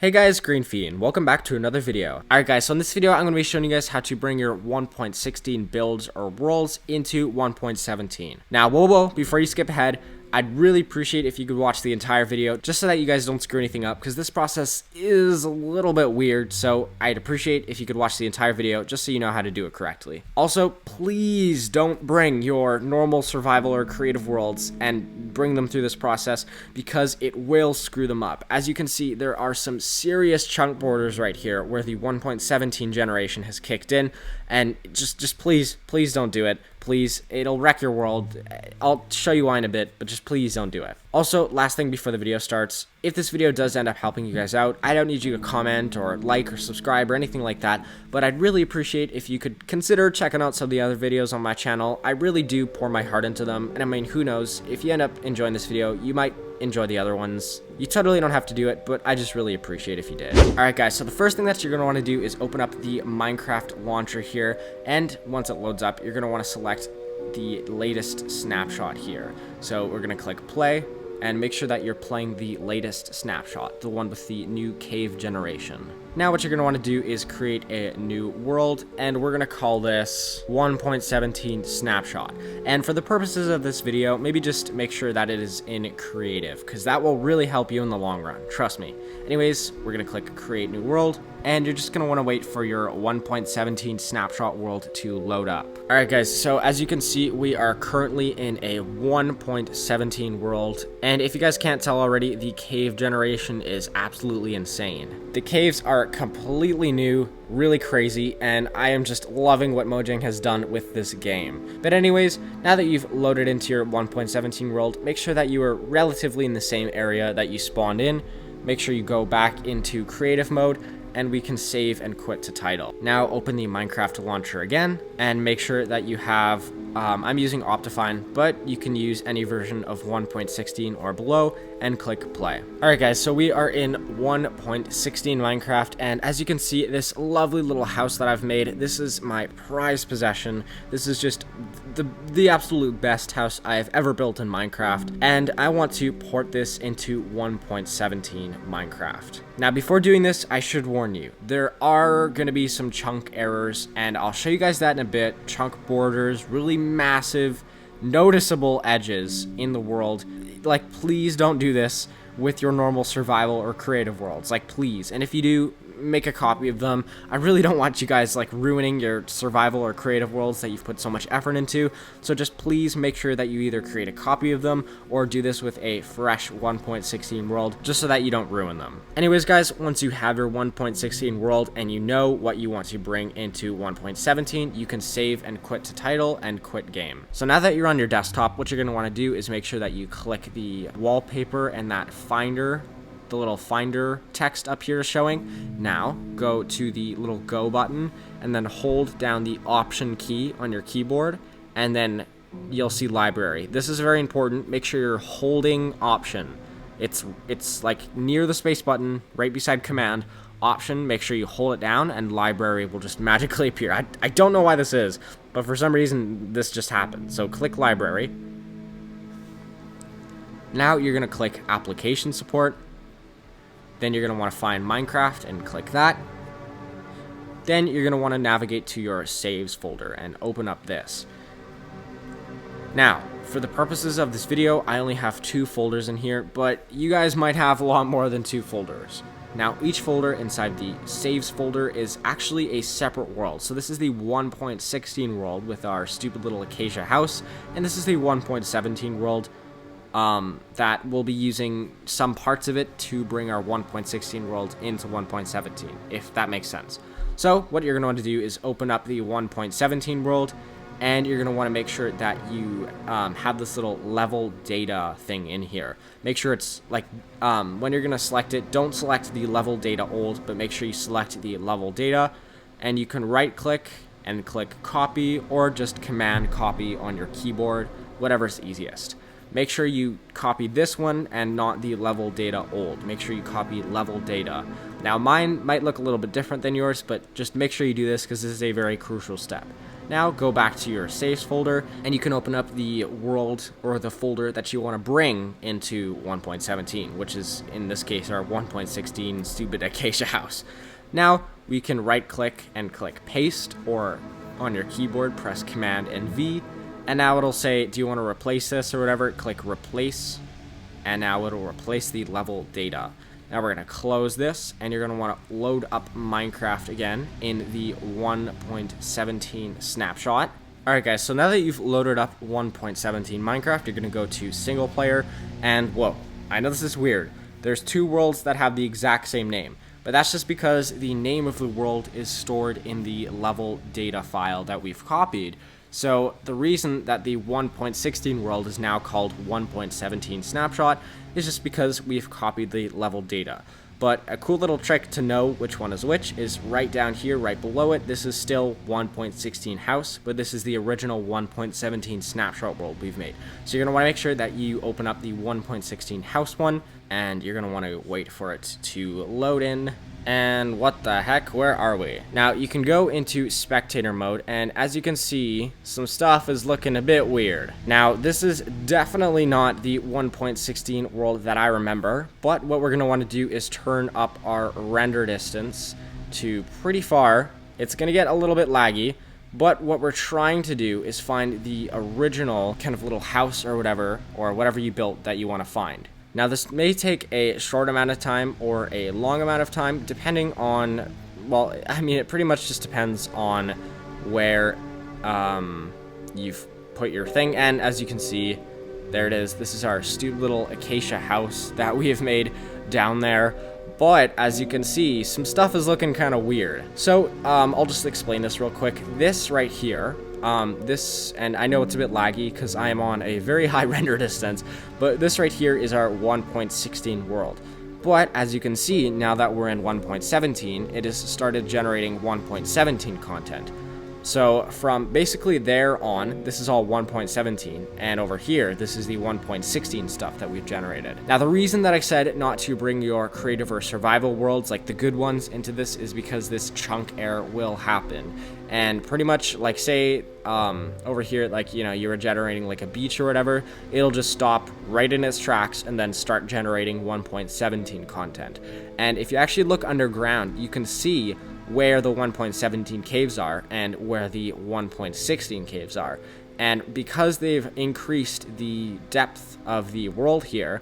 Hey guys, Greenfee, and welcome back to another video. Alright guys, so in this video I'm going to be showing you guys how to bring your 1.16 builds or worlds into 1.17. Now, whoa, before you skip ahead, I'd really appreciate if you could watch the entire video just so that you guys don't screw anything up, because this process is a little bit weird, so I'd appreciate if you could watch the entire video just so you know how to do it correctly. Also, please don't bring your normal survival or creative worlds and bring them through this process, because it will screw them up. As you can see, there are some serious chunk borders right here where the 1.17 generation has kicked in, and just please don't do it. Please, it'll wreck your world. I'll show you why in a bit, but just please don't do it. Also, last thing before the video starts, if this video does end up helping you guys out, I don't need you to comment or like or subscribe or anything like that, but I'd really appreciate if you could consider checking out some of the other videos on my channel. I really do pour my heart into them, and I mean, who knows, if you end up enjoying this video, you might enjoy the other ones. You totally don't have to do it, but I just really appreciate if you did. Alright guys, so the first thing that you're going to want to do is open up the Minecraft launcher here, and once it loads up, you're going to want to select the latest snapshot here. So we're going to click play, and make sure that you're playing the latest snapshot, the one with the new cave generation. Now what you're going to want to do is create a new world, and we're going to call this 1.17 snapshot. And for the purposes of this video, maybe just make sure that it is in creative, because that will really help you in the long run, trust me. Anyways, we're going to click create new world, and you're just going to want to wait for your 1.17 snapshot world to load up. Alright guys, so as you can see, we are currently in a 1.17 world, and if you guys can't tell already, the cave generation is absolutely insane. The caves are completely new, really crazy, and I am just loving what Mojang has done with this game. But anyways, now that you've loaded into your 1.17 world, make sure that you are relatively in the same area that you spawned in. Make sure you go back into creative mode, and we can save and quit to title. Now open the Minecraft launcher again, and make sure that you have, I'm using Optifine, but you can use any version of 1.16 or below, and click play. Alright guys, so we are in 1.16 Minecraft, and as you can see, this lovely little house that I've made, this is my prized possession. This is just the absolute best house I've ever built in Minecraft, and I want to port this into 1.17 Minecraft. Now before doing this, I should warn you, there are going to be some chunk errors, and I'll show you guys that in a bit. Chunk borders, really massive, noticeable edges in the world. Like, please don't do this with your normal survival or creative worlds. Like, please. And if you do, make a copy of them. I really don't want you guys like ruining your survival or creative worlds that you've put so much effort into. So just please make sure that you either create a copy of them or do this with a fresh 1.16 world, just so that you don't ruin them. Anyways guys, once you have your 1.16 world and you know what you want to bring into 1.17, you can save and quit to title and quit game. So now that you're on your desktop, what you're going to want to do is make sure that you click the wallpaper and that finder, the little finder text up here is showing. Now go to the little go button and then hold down the option key on your keyboard, and then you'll see library. This is very important. Make sure you're holding option. It's like near the space button right beside command. Option, make sure you hold it down, and library will just magically appear. I don't know why this is, but for some reason this just happened. So click library. Now you're gonna click application support. Then you're going to want to find Minecraft and click that. Then you're going to want to navigate to your saves folder and open up this. Now, for the purposes of this video, I only have 2 folders in here, but you guys might have a lot more than 2 folders. Now, each folder inside the saves folder is actually a separate world. So this is the 1.16 world with our stupid little acacia house, and this is the 1.17 world that we'll be using some parts of it to bring our 1.16 world into 1.17, if that makes sense. So what you're going to want to do is open up the 1.17 world, and you're going to want to make sure that you have this little level data thing in here. Make sure it's like, when you're going to select it, don't select the level data old, but make sure you select the level data, and you can right click and click copy, or just command copy on your keyboard, whatever's easiest. Make sure you copy this one and not the level data old. Make sure you copy level data. Now mine might look a little bit different than yours, but just make sure you do this because this is a very crucial step. Now go back to your saves folder and you can open up the world or the folder that you want to bring into 1.17, which is in this case our 1.16 stupid acacia house. Now we can right click and click paste, or on your keyboard press Command and V, and now it'll say, do you want to replace this or whatever? Click replace, and now it'll replace the level data. Now we're going to close this, and you're going to want to load up Minecraft again in the 1.17 snapshot. Alright guys, so now that you've loaded up 1.17 Minecraft, you're going to go to single player, and whoa, I know this is weird. There's two worlds that have the exact same name, but that's just because the name of the world is stored in the level data file that we've copied. So the reason that the 1.16 world is now called 1.17 snapshot is just because we've copied the level data. But a cool little trick to know which one is which is right down here, right below it. This is still 1.16 house, but this is the original 1.17 snapshot world we've made. So you're going to want to make sure that you open up the 1.16 house one, and you're going to want to wait for it to load in. And what the heck, where are we? Now you can go into spectator mode, and as you can see, some stuff is looking a bit weird. Now this is definitely not the 1.16 world that I remember, but what we're going to want to do is turn up our render distance to pretty far. It's going to get a little bit laggy, but what we're trying to do is find the original kind of little house or whatever you built that you want to find. Now this may take a short amount of time or a long amount of time depending on, well, I mean it pretty much just depends on where you've put your thing, and as you can see, there it is. This is our stupid little acacia house that we have made down there. But as you can see, some stuff is looking kind of weird. So I'll just explain this real quick. This right here, and I know it's a bit laggy because I am on a very high render distance, but this right here is our 1.16 world. But as you can see, now that we're in 1.17, it has started generating 1.17 content. So from basically there on, this is all 1.17, and over here, this is the 1.16 stuff that we've generated. Now, the reason that I said not to bring your creative or survival worlds, like the good ones, into this is because this chunk error will happen. And pretty much, like, say, over here, like, you know, you were generating like a beach or whatever, it'll just stop right in its tracks and then start generating 1.17 content. And if you actually look underground, you can see where the 1.17 caves are and where the 1.16 caves are. And because they've increased the depth of the world here,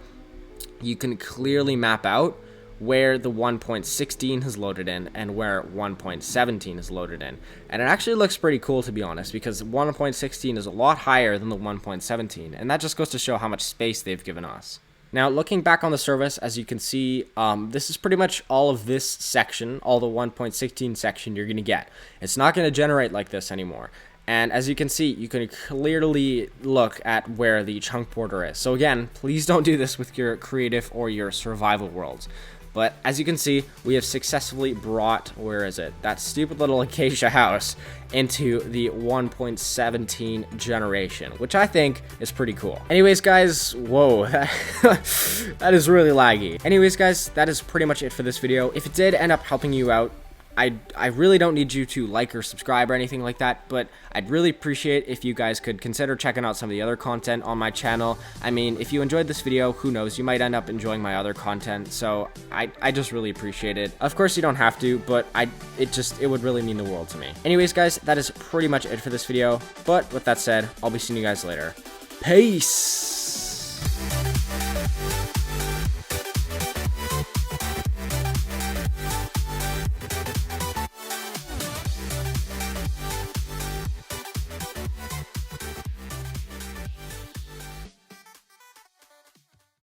you can clearly map out where the 1.16 has loaded in and where 1.17 is loaded in. And it actually looks pretty cool, to be honest, because 1.16 is a lot higher than the 1.17, and that just goes to show how much space they've given us. Now, looking back on the service, as you can see, this is pretty much all of this section, all the 1.16 section you're going to get. It's not going to generate like this anymore. And as you can see, you can clearly look at where the chunk border is. So again, please don't do this with your creative or your survival worlds. But as you can see, we have successfully brought, where is it, that stupid little acacia house into the 1.17 generation, which I think is pretty cool. Anyways, guys, whoa, that is really laggy. Anyways, guys, that is pretty much it for this video. If it did end up helping you out, I really don't need you to like or subscribe or anything like that, but I'd really appreciate if you guys could consider checking out some of the other content on my channel. I mean, if you enjoyed this video, who knows, you might end up enjoying my other content, so I just really appreciate it. Of course, you don't have to, but it would really mean the world to me. Anyways, guys, that is pretty much it for this video, but with that said, I'll be seeing you guys later. Peace!